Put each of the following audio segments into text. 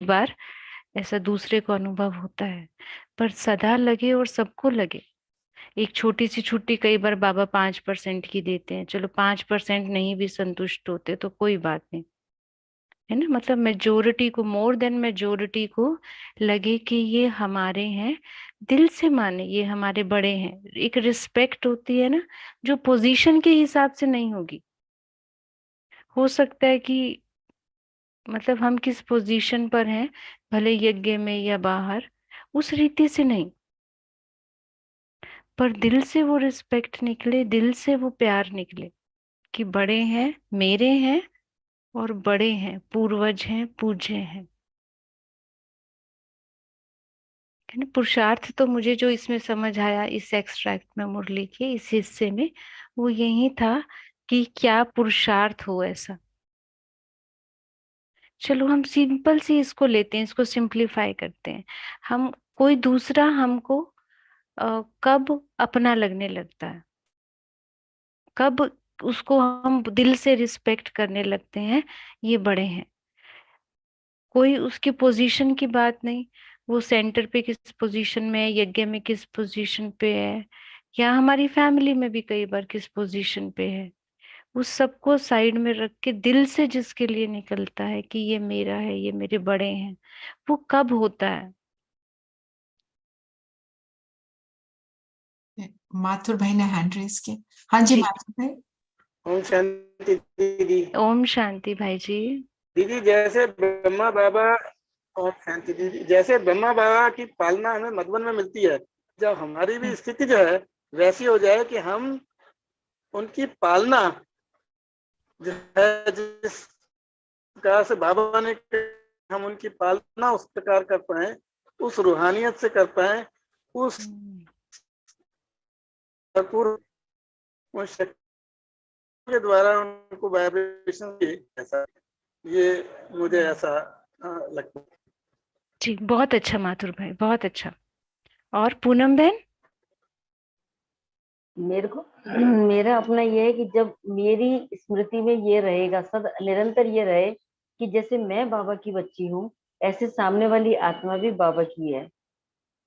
बार ऐसा दूसरे को अनुभव होता है, पर सदा लगे और सबको लगे। एक छोटी सी छुट्टी कई बार बाबा 5% की देते हैं, चलो 5% नहीं भी संतुष्ट होते तो कोई बात नहीं, है ना। मतलब मेजोरिटी को, मोर देन मेजोरिटी को लगे कि ये हमारे हैं, दिल से माने ये हमारे बड़े हैं। एक रिस्पेक्ट होती है ना, जो पोजीशन के हिसाब से नहीं होगी। हो सकता है कि मतलब हम किस पोजीशन पर हैं, भले यज्ञ में या बाहर, उस रीति से नहीं, पर दिल से वो रिस्पेक्ट निकले, दिल से वो प्यार निकले कि बड़े हैं, मेरे हैं, और बड़े हैं, पूर्वज हैं, पूज्य हैं, है ना। पुरुषार्थ तो मुझे जो इसमें समझ आया, इस एक्सट्रैक्ट में, मुरली के इस हिस्से में, वो यही था कि क्या पुरुषार्थ हो ऐसा। चलो हम सिंपल सी इसको लेते हैं, इसको सिंपलीफाई करते हैं। हम, कोई दूसरा हमको कब अपना लगने लगता है, कब उसको हम दिल से रिस्पेक्ट करने लगते हैं, ये बड़े हैं। कोई उसकी पोजीशन की बात नहीं, वो सेंटर पे किस पोजीशन में है, यज्ञ में किस पोजीशन पे है, या हमारी फैमिली में भी कई बार किस पोजीशन पे है, उस सबको साइड में रख के दिल से जिसके लिए निकलता है कि ये मेरा है, ये मेरे बड़े हैं, वो कब होता है। माथुर भाई ने हैंड रेस किया। हाँ जी जी, माथुर भाई। ओम शांति दीदी। ओम शांति भाई जी। दीदी जैसे ब्रह्मा बाबा, ओम शांति दीदी, जैसे ब्रह्मा बाबा की पालना हमें मधुबन में मिलती है, जब हमारी भी स्थिति जो है वैसी हो जाए कि हम उनकी पालना जो है, जिस प्रकार से बाबा ने, हम उनकी पालना उस प्रकार कर पाए, उस रूहानियत से कर पाए, उस भरपूर उस शक्ति के द्वारा उनको वाइब्रेशन की, ऐसा ये मुझे ऐसा लगता है। जी, बहुत अच्छा माथुर भाई, बहुत अच्छा। और पूनम बहन। मेरे को मेरा अपना ये है कि जब मेरी स्मृति में ये रहेगा, सद निरंतर ये रहे कि जैसे मैं बाबा की बच्ची हूँ, ऐसे सामने वाली आत्मा भी बाबा की है।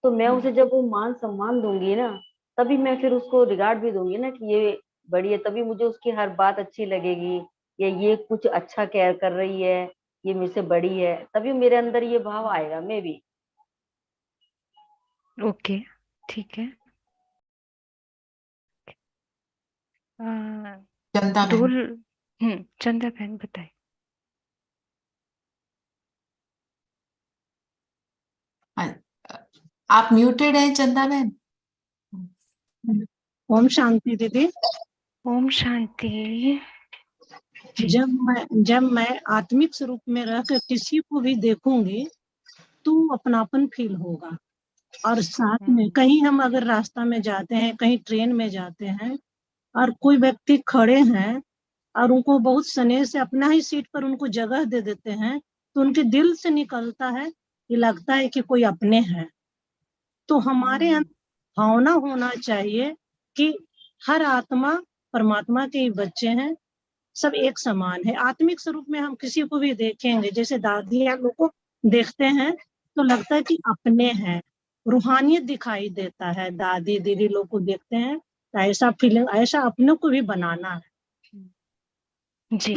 तो मैं उसे जब वो मान सम्मान दूंगी ना, तभी मैं फिर उसको रिगार्ड भी दूंगी ना कि ये बड़ी है, तभी मुझे उसकी हर बात अच्छी लगेगी, या ये कुछ अच्छा केयर कर रही है, ये मेरे से बड़ी है, तभी मेरे अंदर ये भाव आएगा। मैं भी ओके, ठीक है। आ, चंदा बहन। ढोल। चंदा बहन बताए। हाँ, आप म्यूटेड हैं चंदा बहन। ओम शांति दीदी। ओम शांति जी। जब मैं आत्मिक स्वरूप में रहकर किसी को भी देखूंगी तो अपनापन फील होगा। और साथ में कहीं हम अगर रास्ता में जाते हैं, कहीं ट्रेन में जाते हैं, और कोई व्यक्ति खड़े हैं और उनको बहुत स्नेह से अपना ही सीट पर उनको जगह दे देते हैं, तो उनके दिल से निकलता है कि लगता है कि कोई अपने हैं। तो हमारे अंदर भावना होना चाहिए कि हर आत्मा परमात्मा के ही बच्चे हैं, सब एक समान है। आत्मिक स्वरूप में हम किसी को भी देखेंगे, जैसे दादी या लोग को देखते हैं तो लगता है कि अपने हैं, रूहानियत दिखाई देता है। दादी दीदी लोग को देखते हैं तो ऐसा फीलिंग, ऐसा अपने को भी बनाना है। जी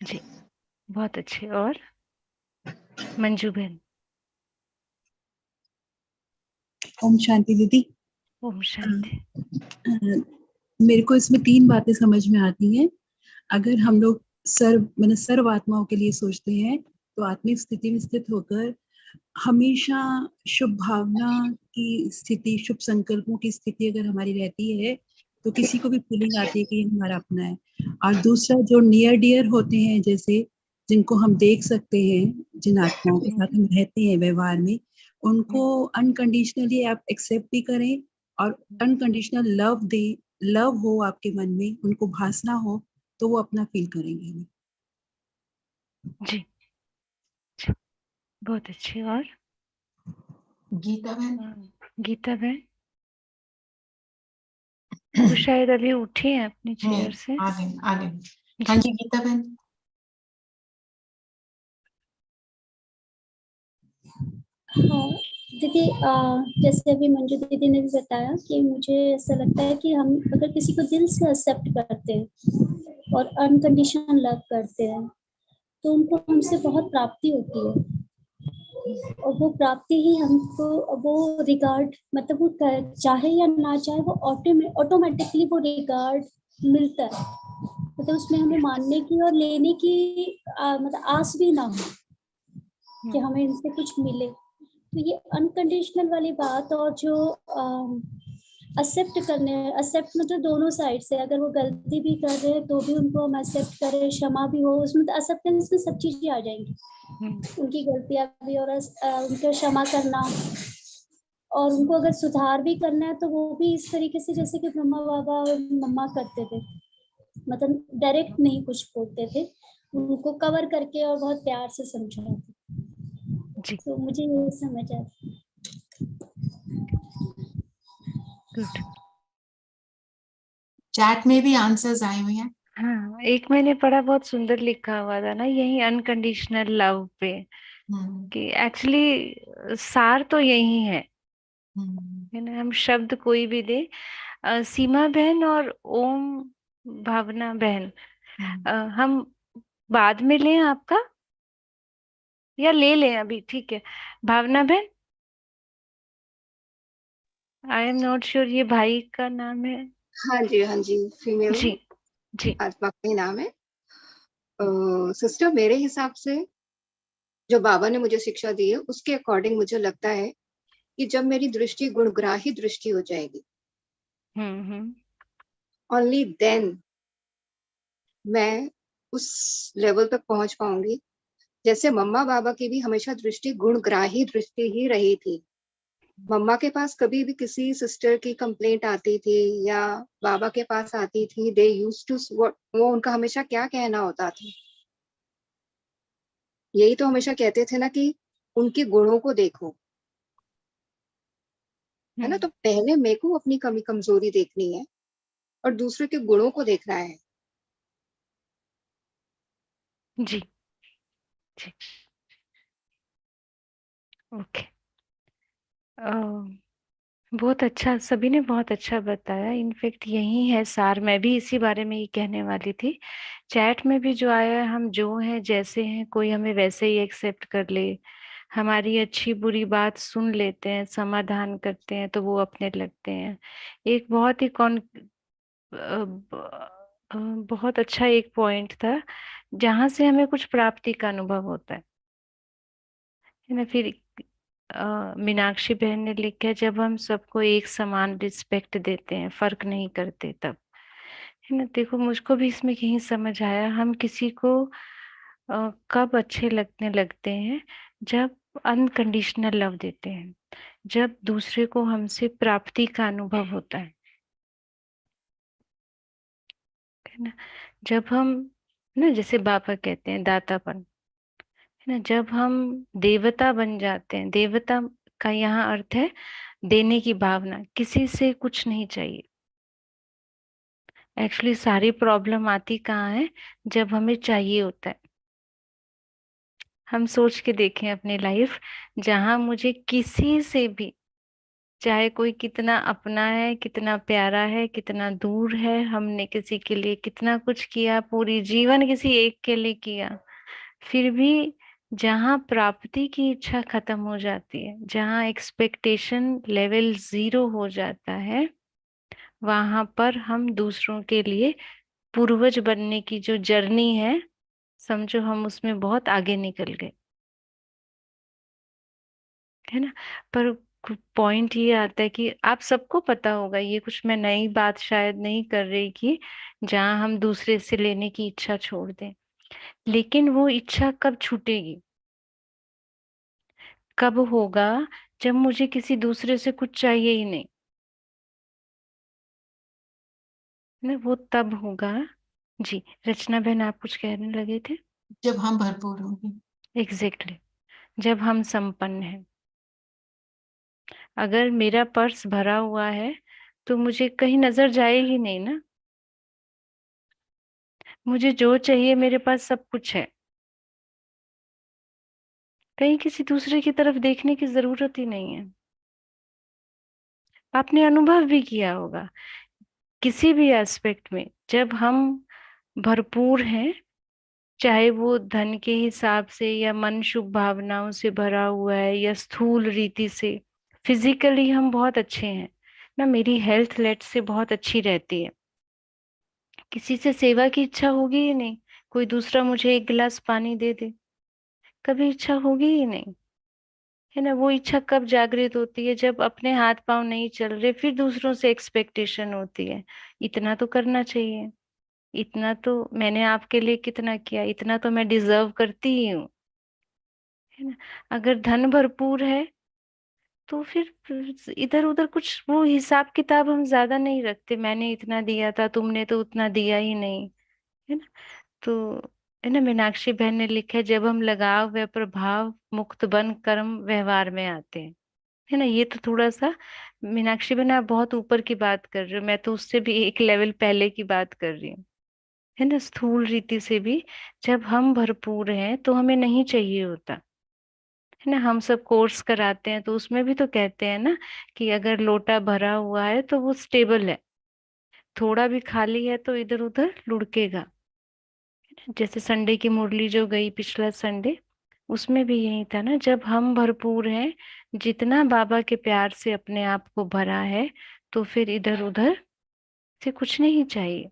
जी, बहुत अच्छे। और मंजू बहन। ओम शांति दीदी। ओम शांति। मेरे को इसमें 3 बातें समझ में आती हैं। अगर हम लोग सर्व आत्माओं के लिए सोचते हैं तो आत्मिक स्थिति में स्थित होकर हमेशा शुभ भावना की स्थिति, शुभ संकल्पों की स्थिति अगर हमारी रहती है तो किसी को भी फीलिंग आती है कि ये हमारा अपना है। और दूसरा, जो नियर डियर होते हैं, जैसे जिनको हम देख सकते हैं, जिन आत्माओं के साथ हम रहते हैं व्यवहार में, उनको अनकंडीशनली आप एक्सेप्ट भी करें और अनकंडीशनल लव दें, लव हो आपके मन में, उनको भासना हो, तो वो अपना फील करेंगे हमें। जी जी, बहुत अच्छे। और गीता बहन। गीता बहन, वो शायद अभी उठी है अपनी चेयर से। आ गए आ गए। हाँ जी गीता बहन। हाँ दीदी, जैसे अभी मंजू दीदी ने भी बताया कि मुझे ऐसा लगता है कि हम अगर किसी को दिल से एक्सेप्ट करते हैं और अनकंडीशनल लव करते हैं तो उनको हमसे बहुत प्राप्ति होती है, और वो प्राप्ति ही हमको, वो रिगार्ड मतलब वो चाहे या ना चाहे वो ऑटोमेटिकली वो रिगार्ड मिलता है। मतलब उसमें हमें मानने की और लेने की मतलब आस भी ना हो कि हमें इनसे कुछ मिले। तो ये अनकंडीशनल वाली बात, और जो एक्सेप्ट मतलब दोनों साइड से, अगर वो गलती भी कर रहे हैं तो भी उनको हम एक्सेप्ट करें, क्षमा भी हो, उसमें तो एक्सेप्टेंस में सब चीजें आ जाएंगी, उनकी गलतियां भी और उनको क्षमा करना, और उनको अगर सुधार भी करना है तो वो भी इस तरीके से जैसे कि ब्रह्मा बाबा और मम्मा करते थे, मतलब डायरेक्ट नहीं कुछ बोलते थे, उनको कवर करके और बहुत प्यार से समझाते। जी तो मुझे ये समझ आया। गुड। चैट में भी आंसर्स आए हुए हैं। हाँ, एक मैंने पढ़ा, बहुत सुंदर लिखा हुआ था ना यही अनकंडीशनल लव पे, हम्म, कि एक्चुअली सार तो यही हम्म, है ना। हम शब्द कोई भी दे, सीमा बहन और ओम भावना बहन, हम्म। हम बाद में लें आपका, या ले लें अभी? ठीक है, भावना बहन, आई एम नॉट श्योर ये भाई का नाम है। हाँ जी, फीमेल जी जी। आत्मा का ही नाम है। सिस्टर, मेरे हिसाब से जो बाबा ने मुझे शिक्षा दी है उसके अकॉर्डिंग मुझे लगता है कि जब मेरी दृष्टि गुणग्राही दृष्टि हो जाएगी, हम्म। ओनली देन मैं उस लेवल तक पहुंच पाऊंगी। जैसे मम्मा बाबा की भी हमेशा दृष्टि गुणग्राही दृष्टि ही रही थी। मम्मा के पास कभी भी किसी सिस्टर की कंप्लेंट आती थी या बाबा के पास आती थी, दे यूज्ड टू, वो उनका हमेशा क्या कहना होता था, यही तो हमेशा कहते थे ना कि उनके गुणों को देखो, है ना। तो पहले मेरे को अपनी कमी कमजोरी देखनी है और दूसरे के गुणों को देखना है। जी जी। ओके। बहुत अच्छा, सभी ने बहुत अच्छा बताया। इनफैक्ट यही है सार, मैं भी इसी बारे में ही कहने वाली थी। चैट में भी जो आया है, हम जो हैं जैसे हैं, कोई हमें वैसे ही एक्सेप्ट कर ले, हमारी अच्छी बुरी बात सुन लेते हैं, समाधान करते हैं तो वो अपने लगते हैं। एक बहुत ही अ, ब- बहुत अच्छा एक पॉइंट था जहां से हमें कुछ प्राप्ति का अनुभव होता है ना। फिर मीनाक्षी बहन ने लिखा है, जब हम सबको एक समान रिस्पेक्ट देते हैं, फर्क नहीं करते, तब, है ना। देखो, मुझको भी इसमें यही समझ आया, हम किसी को कब अच्छे लगने लगते हैं, जब अनकंडीशनल लव देते हैं, जब दूसरे को हमसे प्राप्ति का अनुभव होता है ना। जब हम, ना जैसे बाबा कहते हैं दातापन, है ना, जब हम देवता बन जाते हैं, देवता का यहाँ अर्थ है देने की भावना, किसी से कुछ नहीं चाहिए। एक्चुअली सारी प्रॉब्लम आती कहाँ है, जब हमें चाहिए होता है। हम सोच के देखें अपनी लाइफ, जहां मुझे किसी से भी, चाहे कोई कितना अपना है, कितना प्यारा है, कितना दूर है, हमने किसी के लिए कितना कुछ किया, पूरी जीवन किसी एक के लिए किया, फिर भी जहां प्राप्ति की इच्छा खत्म हो जाती है, जहां एक्सपेक्टेशन लेवल 0 हो जाता है, वहां पर हम दूसरों के लिए पूर्वज बनने की जो जर्नी है, समझो हम उसमें बहुत आगे निकल गए, है ना। पर पॉइंट ये आता है कि आप सबको पता होगा, ये कुछ मैं नई बात शायद नहीं कर रही कि जहां हम दूसरे से लेने की इच्छा छोड़ दें, लेकिन वो इच्छा कब छूटेगी, कब होगा, जब मुझे किसी दूसरे से कुछ चाहिए ही नहीं, ना, वो तब होगा। जी, रचना बहन, आप कुछ कहने लगे थे। जब हम भरपूर होंगे। एग्जैक्टली जब हम संपन्न हैं। अगर मेरा पर्स भरा हुआ है तो मुझे कहीं नजर जाएगी नहीं ना, मुझे जो चाहिए मेरे पास सब कुछ है, कहीं किसी दूसरे की तरफ देखने की जरूरत ही नहीं है। आपने अनुभव भी किया होगा किसी भी एस्पेक्ट में, जब हम भरपूर हैं, चाहे वो धन के हिसाब से या मन शुभ भावनाओं से भरा हुआ है या स्थूल रीति से, फिजिकली हम बहुत अच्छे हैं ना, मेरी हेल्थ लेट से बहुत अच्छी रहती है, किसी से सेवा की इच्छा होगी ही नहीं, कोई दूसरा मुझे एक गिलास पानी दे दे, कभी इच्छा होगी ही नहीं, है ना। वो इच्छा कब जागृत होती है, जब अपने हाथ पांव नहीं चल रहे, फिर दूसरों से एक्सपेक्टेशन होती है, इतना तो करना चाहिए, इतना तो मैंने आपके लिए कितना किया, इतना तो मैं डिजर्व करती ही हूँ, है ना। अगर धन भरपूर है तो फिर इधर उधर कुछ वो हिसाब किताब हम ज्यादा नहीं रखते, मैंने इतना दिया था, तुमने तो उतना दिया ही नहीं, है ना। तो है ना, मीनाक्षी बहन ने लिखा है, जब हम लगाव व प्रभाव मुक्त बन कर्म व्यवहार में आते हैं, है ना। ये तो थोड़ा सा, मीनाक्षी बहन आप बहुत ऊपर की बात कर रहे हो, मैं तो उससे भी एक लेवल पहले की बात कर रही हूँ, है ना। स्थूल रीति से भी जब हम भरपूर हैं तो हमें नहीं चाहिए होता, है ना। हम सब कोर्स कराते हैं तो उसमें भी तो कहते हैं ना कि अगर लोटा भरा हुआ है तो वो स्टेबल है, थोड़ा भी खाली है तो इधर उधर लुढ़केगा। जैसे संडे की मुरली जो गई पिछला संडे, उसमें भी यही था ना, जब हम भरपूर हैं, जितना बाबा के प्यार से अपने आप को भरा है, तो फिर इधर उधर से कुछ नहीं चाहिए,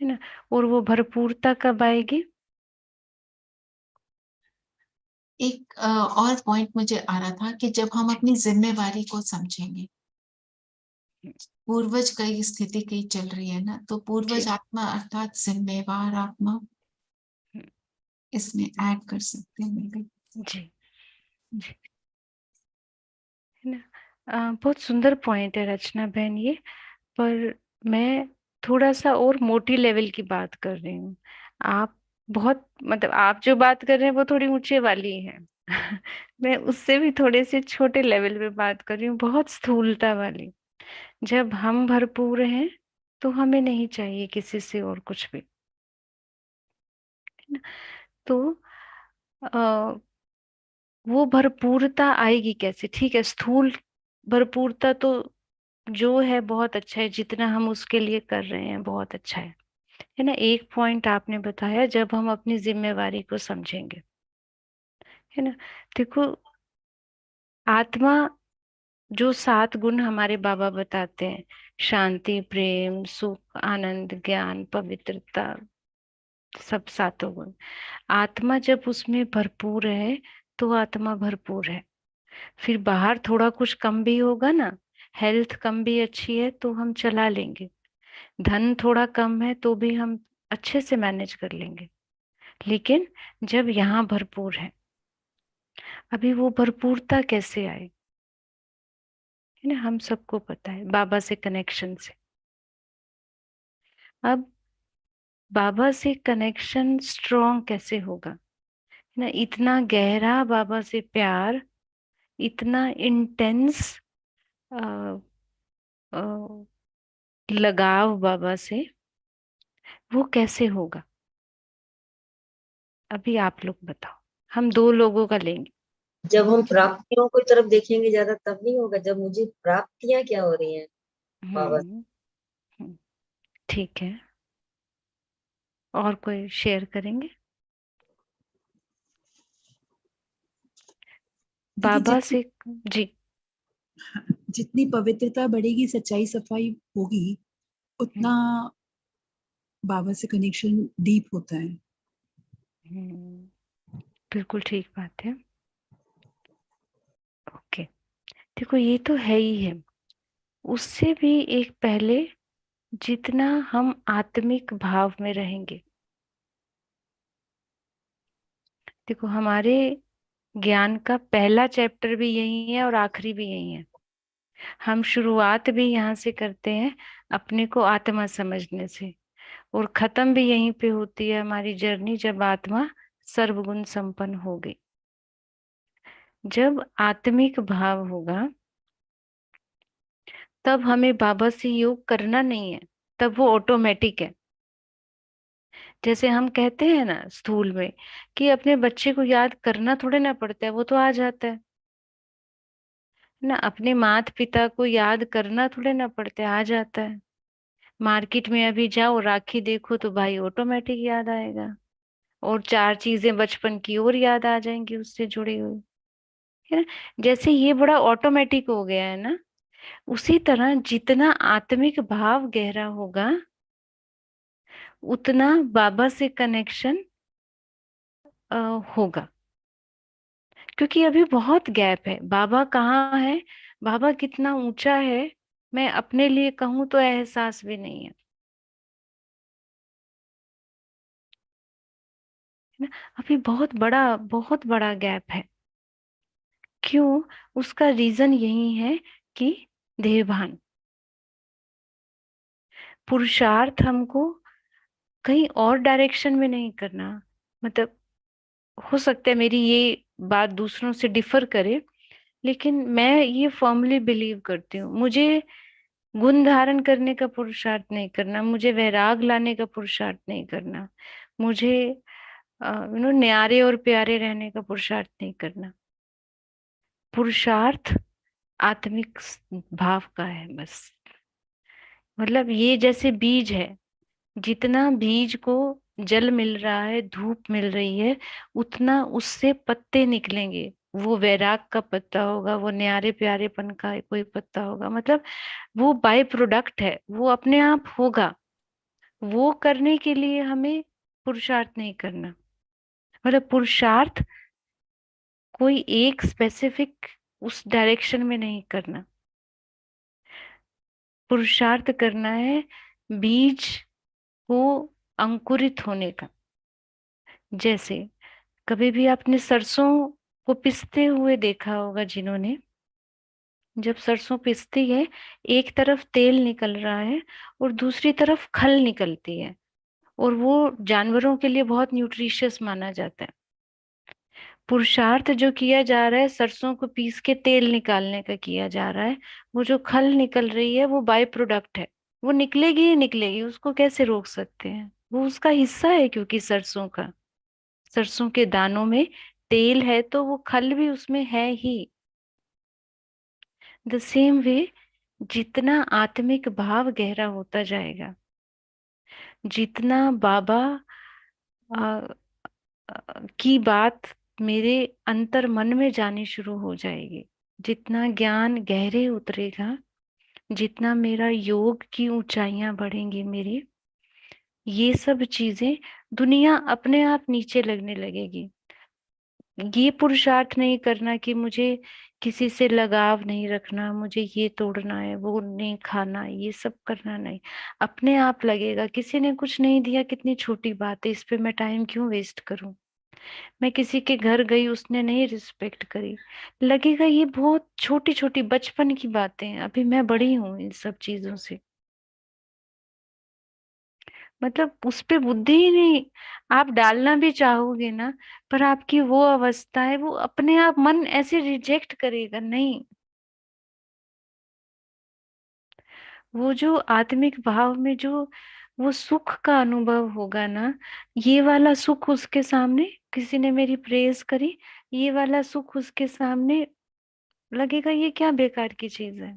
है ना। और वो भरपूरता कब आएगी? एक और पॉइंट मुझे आ रहा था कि जब हम अपनी जिम्मेवारी को समझेंगे, पूर्वज कई स्थिति कई चल रही है ना, तो पूर्वज जी। आत्मा अर्थात जिम्मेवार आत्मा इसमें ऐड कर सकते हैं मेरे। जी जी, है ना। बहुत सुंदर पॉइंट है रचना बहन ये, पर मैं थोड़ा सा और मोटी लेवल की बात कर रही हूँ। आप बहुत, मतलब आप जो बात कर रहे हैं वो थोड़ी ऊंचे वाली है मैं उससे भी थोड़े से छोटे लेवल पे बात कर रही हूँ, बहुत स्थूलता वाली। जब हम भरपूर हैं तो हमें नहीं चाहिए किसी से और कुछ भी, है ना। तो आ, वो भरपूरता आएगी कैसे? ठीक है, स्थूल भरपूरता तो जो है बहुत अच्छा है, जितना हम उसके लिए कर रहे हैं बहुत अच्छा है ना। एक पॉइंट आपने बताया, जब हम अपनी जिम्मेवारी को समझेंगे, है ना। देखो, आत्मा, जो 7 गुण हमारे बाबा बताते हैं, शांति, प्रेम, सुख, आनंद, ज्ञान, पवित्रता, सब 7 गुण, आत्मा जब उसमें भरपूर है तो आत्मा भरपूर है। फिर बाहर थोड़ा कुछ कम भी होगा ना, हेल्थ कम भी अच्छी है तो हम चला लेंगे, धन थोड़ा कम है तो भी हम अच्छे से मैनेज कर लेंगे। लेकिन जब यहाँ भरपूर है, अभी वो भरपूरता कैसे आए, है ना। हम सबको पता है बाबा से कनेक्शन से। अब बाबा से कनेक्शन स्ट्रॉन्ग कैसे होगा, है ना। इतना गहरा बाबा से प्यार, इतना इंटेंस लगाव बाबा से, वो कैसे होगा? अभी आप लोग बताओ, हम 2 लोगों का लेंगे। जब हम प्राप्तियों की तरफ देखेंगे ज्यादा, तब नहीं होगा। जब मुझे प्राप्तियां क्या हो रही हैं बाबा से। हम्म हम्म, ठीक है, और कोई शेयर करेंगे? दीदी बाबा से, जी। जितनी पवित्रता बढ़ेगी, सच्चाई सफाई होगी, उतना बाबा से कनेक्शन डीप होता है। बिल्कुल ठीक बात है। ओके, देखो ये तो है ही है, उससे भी एक पहले, जितना हम आत्मिक भाव में रहेंगे। देखो, हमारे ज्ञान का पहला चैप्टर भी यही है और आखिरी भी यही है। हम शुरुआत भी यहाँ से करते हैं, अपने को आत्मा समझने से, और खत्म भी यहीं पे होती है हमारी जर्नी, जब आत्मा सर्वगुण संपन्न हो गई। जब आत्मिक भाव होगा, तब हमें बाबा से योग करना नहीं है, तब वो ऑटोमेटिक है। जैसे हम कहते हैं ना स्थूल में कि अपने बच्चे को याद करना थोड़े ना पड़ता है, वो तो आ जाता है ना। अपने माता पिता को याद करना थोड़े ना पड़ता है, आ जाता है। मार्केट में अभी जाओ, राखी देखो तो भाई ऑटोमेटिक याद आएगा, और चार चीजें बचपन की और याद आ जाएंगी उससे जुड़ी हुई, है ना। जैसे ये बड़ा ऑटोमेटिक हो गया है ना, उसी तरह जितना आत्मिक भाव गहरा होगा उतना बाबा से कनेक्शन होगा। क्योंकि अभी बहुत गैप है। बाबा कहाँ है, बाबा कितना ऊंचा है, मैं अपने लिए कहूँ तो एहसास भी नहीं है, है ना। अभी बहुत बड़ा गैप है। क्यों? उसका रीजन यही है कि देहभान। पुरुषार्थ हमको कहीं और डायरेक्शन में नहीं करना। मतलब हो सकता है मेरी ये बात दूसरों से डिफर करे, लेकिन मैं ये फर्मली बिलीव करती हूँ, मुझे गुण धारण करने का पुरुषार्थ नहीं करना, मुझे वैराग लाने का पुरुषार्थ नहीं करना, मुझे न्यारे और प्यारे रहने का पुरुषार्थ नहीं करना। पुरुषार्थ आत्मिक भाव का है बस। मतलब ये जैसे बीज है, जितना बीज को जल मिल रहा है, धूप मिल रही है, उतना उससे पत्ते निकलेंगे। वो वैराग का पत्ता होगा, वो न्यारे प्यारेपन का कोई पत्ता होगा। मतलब वो बाय प्रोडक्ट है, वो अपने आप होगा। वो करने के लिए हमें पुरुषार्थ नहीं करना। मतलब पुरुषार्थ कोई एक स्पेसिफिक उस डायरेक्शन में नहीं करना। पुरुषार्थ करना है बीज को अंकुरित होने का। जैसे कभी भी आपने सरसों को पिसते हुए देखा होगा जिन्होंने, जब सरसों पिसती है एक तरफ तेल निकल रहा है और दूसरी तरफ खल निकलती है, और वो जानवरों के लिए बहुत न्यूट्रिशियस माना जाता है। पुरुषार्थ जो किया जा रहा है सरसों को पीस के तेल निकालने का किया जा रहा है। वो जो खल निकल रही है वो बाय प्रोडक्ट है, वो निकलेगी ही निकलेगी, उसको कैसे रोक सकते हैं, वो उसका हिस्सा है। क्योंकि सरसों के दानों में तेल है तो वो खल भी उसमें है ही। द सेम वे, जितना आत्मिक भाव गहरा होता जाएगा, जितना बाबा आ, की बात मेरे अंतर मन में जानी शुरू हो जाएगी, जितना ज्ञान गहरे उतरेगा, जितना मेरा योग की ऊंचाइयां बढ़ेंगी मेरी, ये सब चीजें दुनिया अपने आप नीचे लगने लगेगी। ये पुरुषार्थ नहीं करना कि मुझे किसी से लगाव नहीं रखना, मुझे ये तोड़ना है, वो नहीं खाना, ये सब करना नहीं। अपने आप लगेगा किसी ने कुछ नहीं दिया, कितनी छोटी बात है, इस पे मैं टाइम क्यों वेस्ट करूं। मैं किसी के घर गई, उसने नहीं रिस्पेक्ट करी, लगेगा ये बहुत छोटी छोटी बचपन की बातें हैं, अभी मैं बड़ी हूं इन सब चीजों से। मतलब उस पे बुद्धि ही नहीं, आप डालना भी चाहोगे ना, पर आपकी वो अवस्था है, वो अपने आप मन ऐसे रिजेक्ट करेगा नहीं। वो जो आत्मिक भाव में जो वो सुख का अनुभव होगा ना, ये वाला सुख उसके सामने, किसी ने मेरी प्रेज करी, ये वाला सुख उसके सामने लगेगा ये क्या बेकार की चीज है।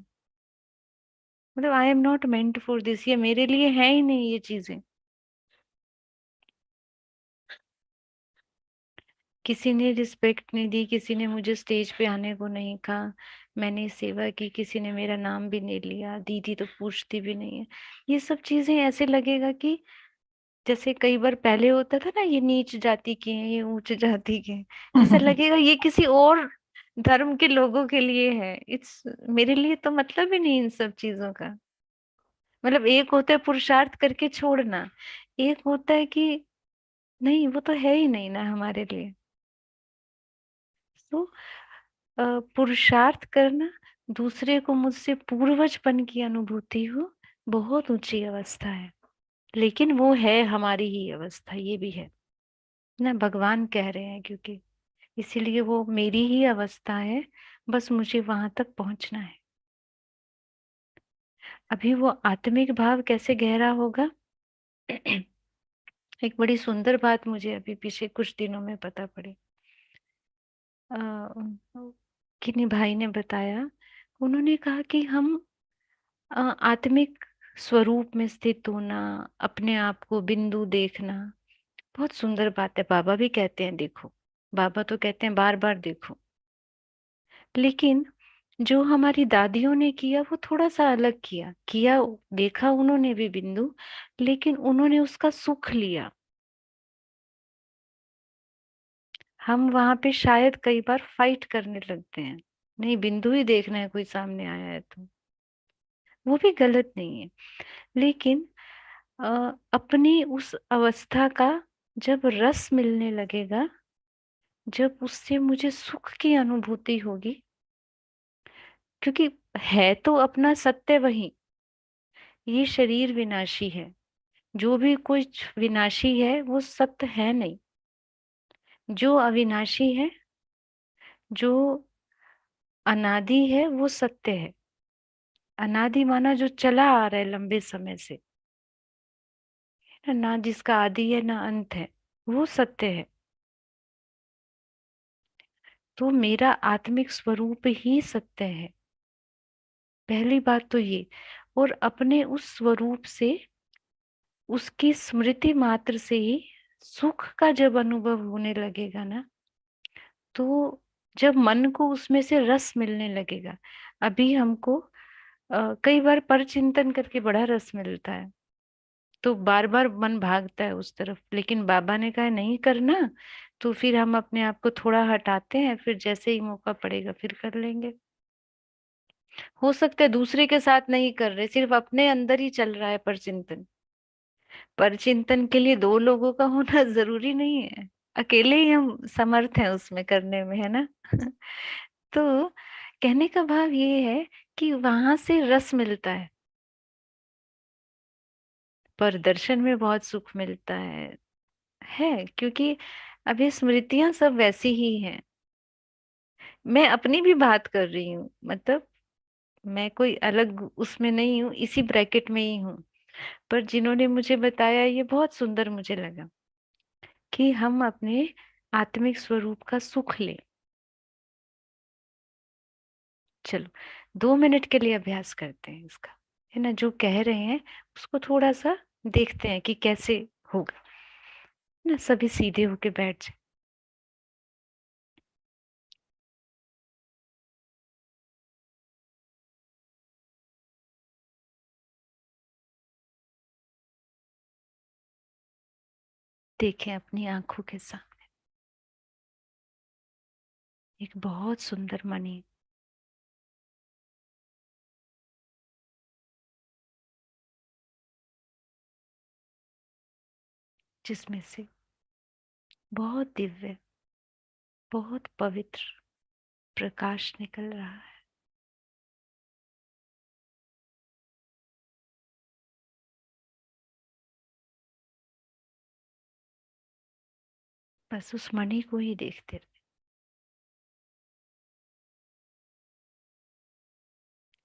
मतलब I am not meant for this, ये मेरे लिए है ही नहीं ये चीजें। किसी ने रिस्पेक्ट नहीं दी, किसी ने मुझे स्टेज पे आने को नहीं कहा, मैंने सेवा की, किसी ने मेरा नाम भी नहीं लिया, दीदी तो पूछती भी नहीं है। ये सब चीजें ऐसे लगेगा कि जैसे कई बार पहले होता था ना, ये नीच जाति के हैं, ये उच्च जाति के हैं, ऐसा लगेगा ये किसी और धर्म के लोगों के लिए है। इट्स मेरे लिए तो मतलब ही नहीं इन सब चीजों का। मतलब एक होता है पुरुषार्थ करके छोड़ना, एक होता है कि नहीं वो तो है ही नहीं ना हमारे लिए। तो पुरुषार्थ करना, दूसरे को मुझसे पूर्वजपन की अनुभूति हो, बहुत ऊंची अवस्था है। लेकिन वो है हमारी ही अवस्था, ये भी है ना, भगवान कह रहे हैं, क्योंकि इसीलिए वो मेरी ही अवस्था है, बस मुझे वहां तक पहुंचना है। अभी वो आत्मिक भाव कैसे गहरा होगा एक बड़ी सुंदर बात मुझे अभी पीछे कुछ दिनों में पता पड़ी। किन्हीं भाई ने बताया, उन्होंने कहा कि हम आत्मिक स्वरूप में स्थित होना, अपने आप को बिंदु देखना, बहुत सुंदर बात है। बाबा भी कहते हैं देखो, बाबा तो कहते हैं बार बार देखो। लेकिन जो हमारी दादियों ने किया वो थोड़ा सा अलग किया किया देखा उन्होंने भी बिंदु, लेकिन उन्होंने उसका सुख लिया। हम वहां पे शायद कई बार फाइट करने लगते हैं, नहीं बिंदु ही देखना है, कोई सामने आया है तो। वो भी गलत नहीं है, लेकिन अपनी उस अवस्था का जब रस मिलने लगेगा, जब उससे मुझे सुख की अनुभूति होगी, क्योंकि है तो अपना सत्य वही, ये शरीर विनाशी है। जो भी कुछ विनाशी है वो सत्य है नहीं। जो अविनाशी है, जो अनादि है, वो सत्य है। अनादि माना जो चला आ रहा है लंबे समय से, है ना, जिसका आदि है ना अंत है, वो सत्य है। तो मेरा आत्मिक स्वरूप ही सत्य है, पहली बात तो ये। और अपने उस स्वरूप से, उसकी स्मृति मात्र से ही सुख का जब अनुभव होने लगेगा ना, तो जब मन को उसमें से रस मिलने लगेगा। अभी हमको कई बार पर चिंतन करके बड़ा रस मिलता है, तो बार बार मन भागता है उस तरफ, लेकिन बाबा ने कहा नहीं करना, तो फिर हम अपने आप को थोड़ा हटाते हैं, फिर जैसे ही मौका पड़ेगा फिर कर लेंगे। हो सकता है दूसरे के साथ नहीं कर रहे, सिर्फ अपने अंदर ही चल रहा है पर चिंतन। पर चिंतन के लिए दो लोगों का होना जरूरी नहीं है, अकेले ही हम समर्थ हैं उसमें करने में, है ना। तो कहने का भाव ये है कि वहां से रस मिलता पर दर्शन में बहुत सुख मिलता है, क्योंकि अब ये स्मृतियां सब वैसी ही हैं। मैं अपनी भी बात कर रही हूँ, मतलब मैं कोई अलग उसमें नहीं हूँ, इसी ब्रैकेट में ही हूँ। पर जिन्होंने मुझे बताया ये बहुत सुंदर मुझे लगा कि हम अपने आत्मिक स्वरूप का सुख लें। चलो 2 मिनट के लिए अभ्यास करते हैं इसका, है ना। जो कह रहे हैं उसको थोड़ा सा देखते हैं कि कैसे होगा, ना। सभी सीधे होके बैठ जाए। देखें अपनी आंखों के सामने एक बहुत सुंदर मणि, जिसमें से बहुत दिव्य, बहुत पवित्र प्रकाश निकल रहा है। बस उस मणि को ही देखते रहे।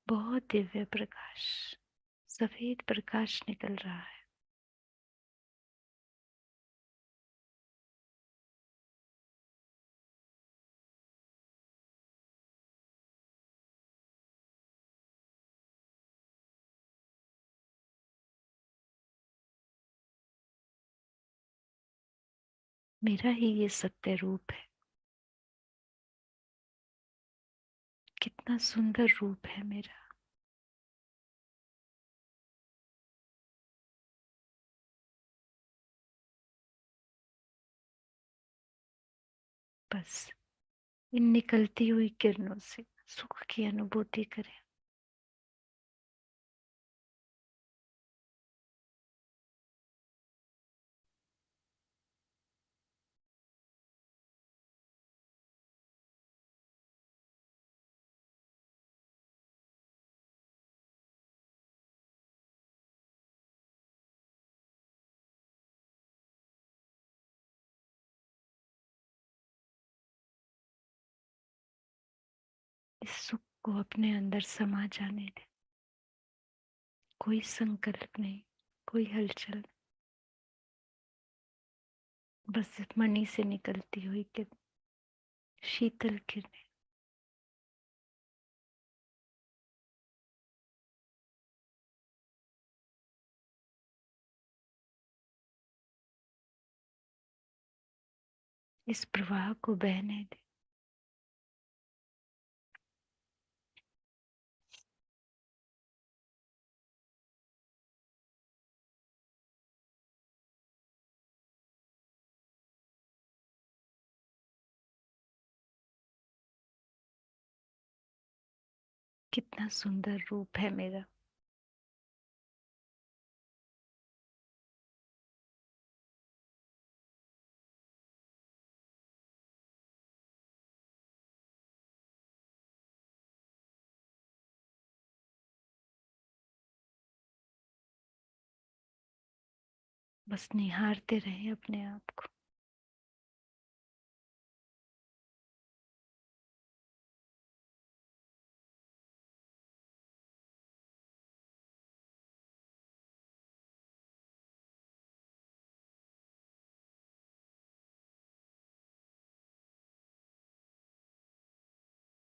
बहुत दिव्य प्रकाश, सफेद प्रकाश निकल रहा है। मेरा ही ये सत्य रूप है। कितना सुंदर रूप है मेरा। बस इन निकलती हुई किरणों से सुख की अनुभूति करें। इस सुख को अपने अंदर समा जाने दें। कोई संकल्प नहीं, कोई हलचल। बस मणि से निकलती हुई शीतल किरणें। इस प्रवाह को बहने दे। कितना सुंदर रूप है मेरा। बस निहारते रहे अपने आप को।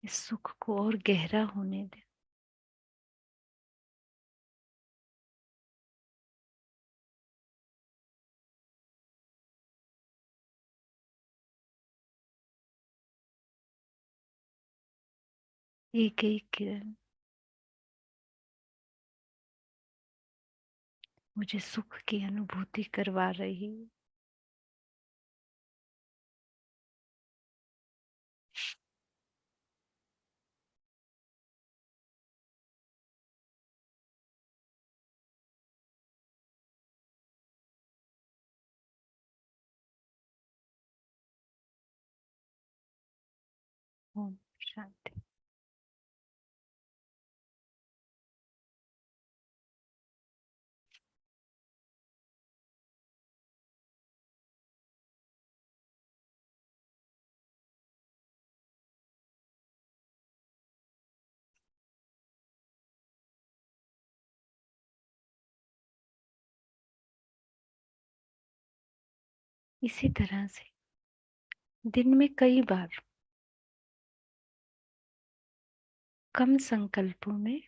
इस सुख को और गहरा होने दे। एक एक किरण मुझे सुख की अनुभूति करवा रही है। ओम शांति। इसी तरह से दिन में कई बार कम संकल्पों में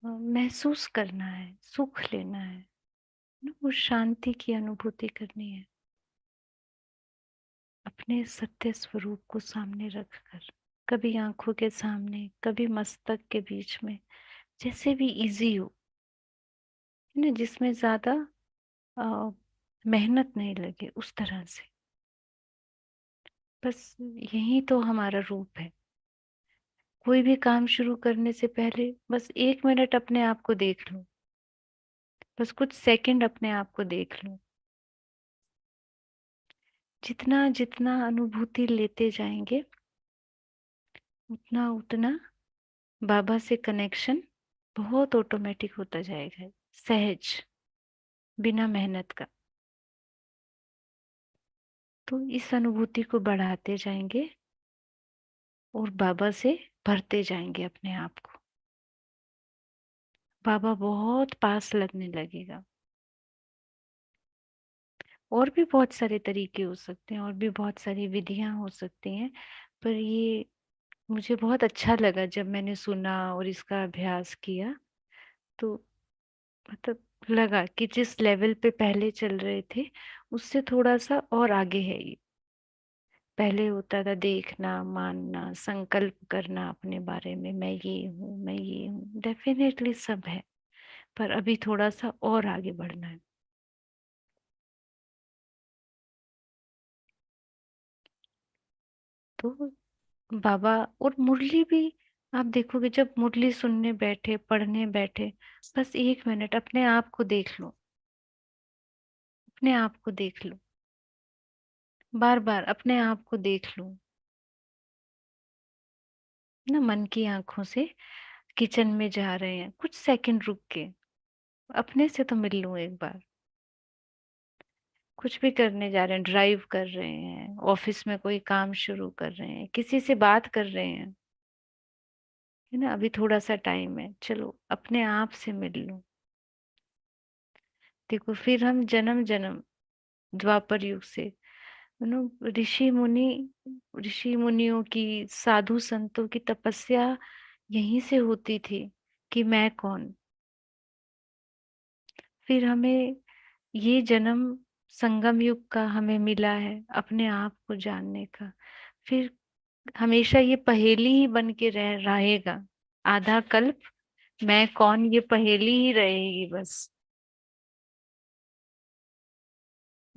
महसूस करना है, सुख लेना है ना, वो शांति की अनुभूति करनी है अपने सत्य स्वरूप को सामने रखकर। कभी आंखों के सामने, कभी मस्तक के बीच में, जैसे भी इजी हो, है ना, जिसमें ज्यादा मेहनत नहीं लगे, उस तरह से। बस यही तो हमारा रूप है। कोई भी काम शुरू करने से पहले बस 1 मिनट अपने आप को देख लो, बस कुछ सेकंड अपने आप को देख लो। जितना जितना अनुभूति लेते जाएंगे, उतना उतना बाबा से कनेक्शन बहुत ऑटोमेटिक होता जाएगा, सहज, बिना मेहनत का। तो इस अनुभूति को बढ़ाते जाएंगे और बाबा से भरते जाएंगे अपने आप को। बाबा बहुत पास लगने लगेगा। और भी बहुत सारे तरीके हो सकते हैं, और भी बहुत सारी विधियां हो सकती हैं, पर ये मुझे बहुत अच्छा लगा जब मैंने सुना और इसका अभ्यास किया। तो मतलब लगा कि जिस लेवल पे पहले चल रहे थे, उससे थोड़ा सा और आगे है ये। पहले होता था देखना, मानना, संकल्प करना अपने बारे में, मैं ये हूँ, मैं ये हूँ। डेफिनेटली सब है, पर अभी थोड़ा सा और आगे बढ़ना है। तो बाबा और मुरली भी, आप देखोगे जब मुरली सुनने बैठे, पढ़ने बैठे, बस 1 मिनट अपने आप को देख लो, अपने आप को देख लो, बार बार अपने आप को देख लो ना, मन की आंखों से। किचन में जा रहे हैं, कुछ सेकंड रुक के अपने से तो मिल लूं एक बार। कुछ भी करने जा रहे हैं, ड्राइव कर रहे हैं, ऑफिस में कोई काम शुरू कर रहे हैं, किसी से बात कर रहे हैं, है ना, अभी थोड़ा सा टाइम है, चलो अपने आप से मिल लो। देखो फिर हम जन्म जन्म द्वापर युग से ऋषि मुनियों की, साधु संतों की तपस्या यहीं से होती थी कि मैं कौन। फिर हमें ये जन्म संगम युग का हमें मिला है अपने आप को जानने का। फिर हमेशा ये पहेली ही बन के रहेगा। आधा कल्प मैं कौन, ये पहेली ही रहेगी बस,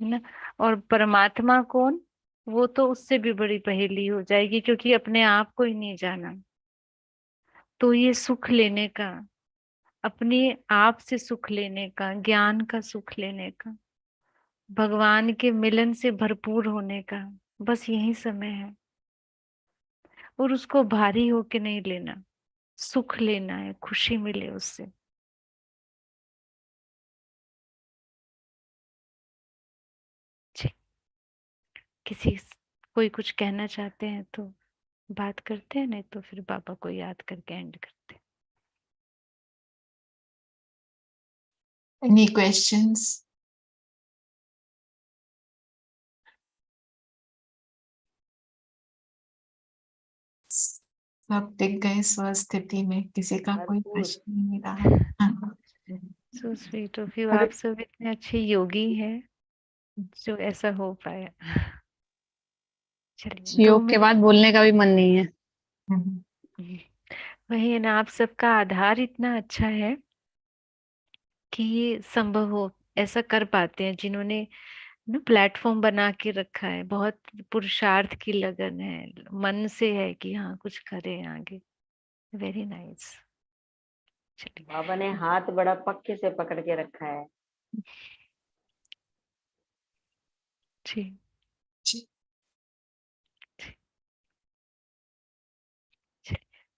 है ना। और परमात्मा कौन, वो तो उससे भी बड़ी पहेली हो जाएगी, क्योंकि अपने आप को ही नहीं जाना। तो ये सुख लेने का, अपने आप से सुख लेने का, ज्ञान का सुख लेने का, भगवान के मिलन से भरपूर होने का, बस यही समय है। और उसको भारी होके नहीं लेना, सुख लेना है, खुशी मिले उससे। जी, किसी कोई कुछ कहना चाहते हैं तो बात करते हैं, नहीं तो फिर बाबा को याद करके एंड करते हैं। Any questions? सब टिक गए स्वस्थिति में, किसी का कोई भरपूर। प्रश्न नहीं रहा। सो स्वीट ऑफ यू, अरे आप सब इतने अच्छे योगी हैं जो ऐसा हो पाया। चलिए 2 योग के बाद बोलने का भी मन नहीं है। मिनट। वही है ना, आप सबका आधार इतना अच्छा है कि ये संभव हो, ऐसा कर पाते हैं जिन्होंने ना प्लेटफॉर्म बना के रखा है। बहुत पुरुषार्थ की लगन है, मन से है कि हाँ कुछ करें आगे। Very nice. चलिए बाबा ने हाथ बड़ा पक्के से पकड़ के रखा है। जी, जी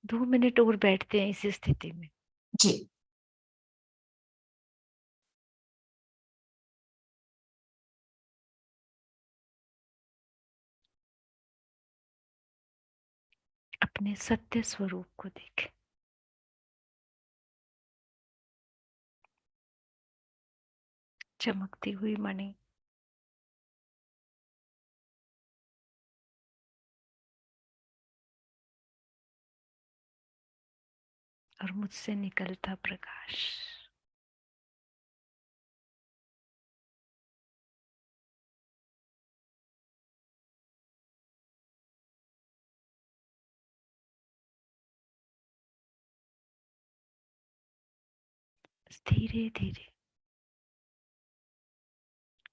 2 मिनट और बैठते हैं इस स्थिति में। जी। अपने सत्य स्वरूप को देखें। चमकती हुई मणि, और मुझसे निकलता प्रकाश। धीरे धीरे,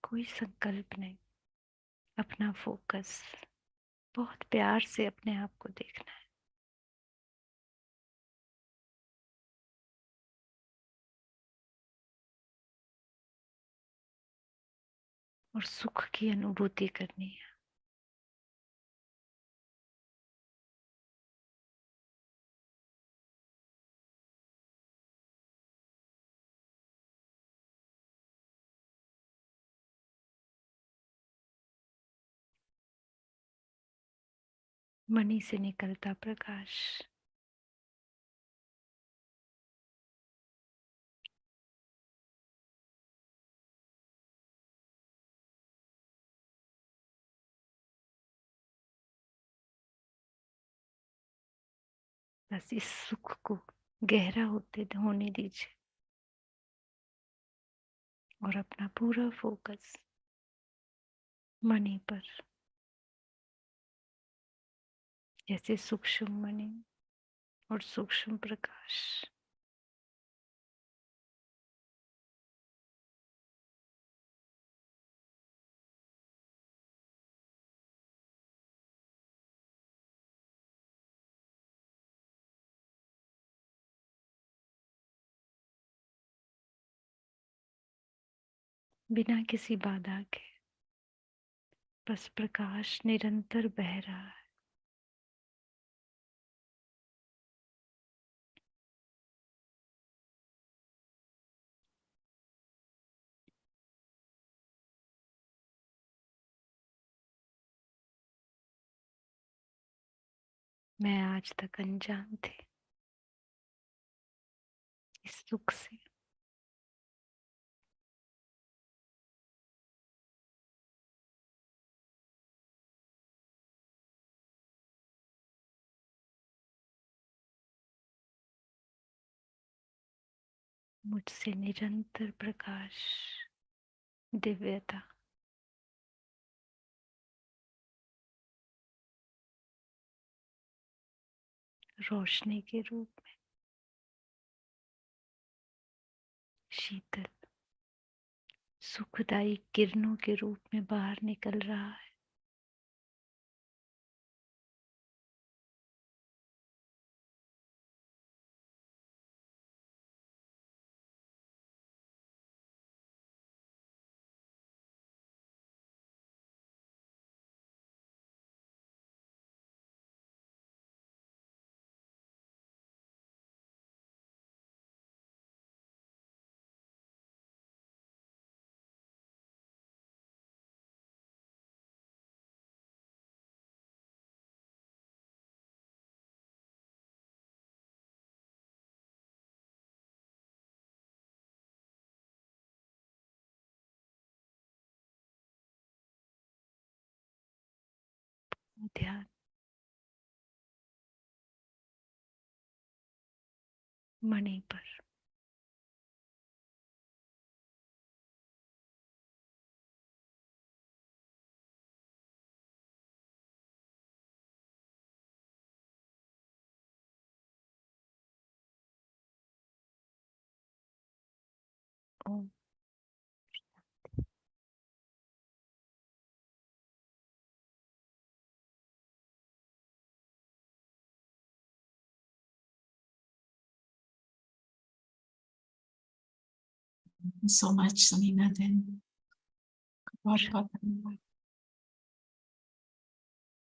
कोई संकल्प नहीं, अपना फोकस, बहुत प्यार से अपने आप को देखना है। और सुख की अनुभूति करनी है। मणि से निकलता प्रकाश। बस इस सुख को गहरा होने दीजिए, और अपना पूरा फोकस मणि पर, जैसे सूक्ष्म मणि और सूक्ष्म प्रकाश। बिना किसी बाधा के बस प्रकाश निरंतर बह रहा है। मैं आज तक अनजान थी इस सुख से। मुझसे निरंतर प्रकाश, दिव्यता, रोशनी के रूप में, शीतल सुखदायी किरणों के रूप में बाहर निकल रहा है। ध्यान मणि पर। ओम। so much, Samina. Then बहुत बहुत धन्यवाद।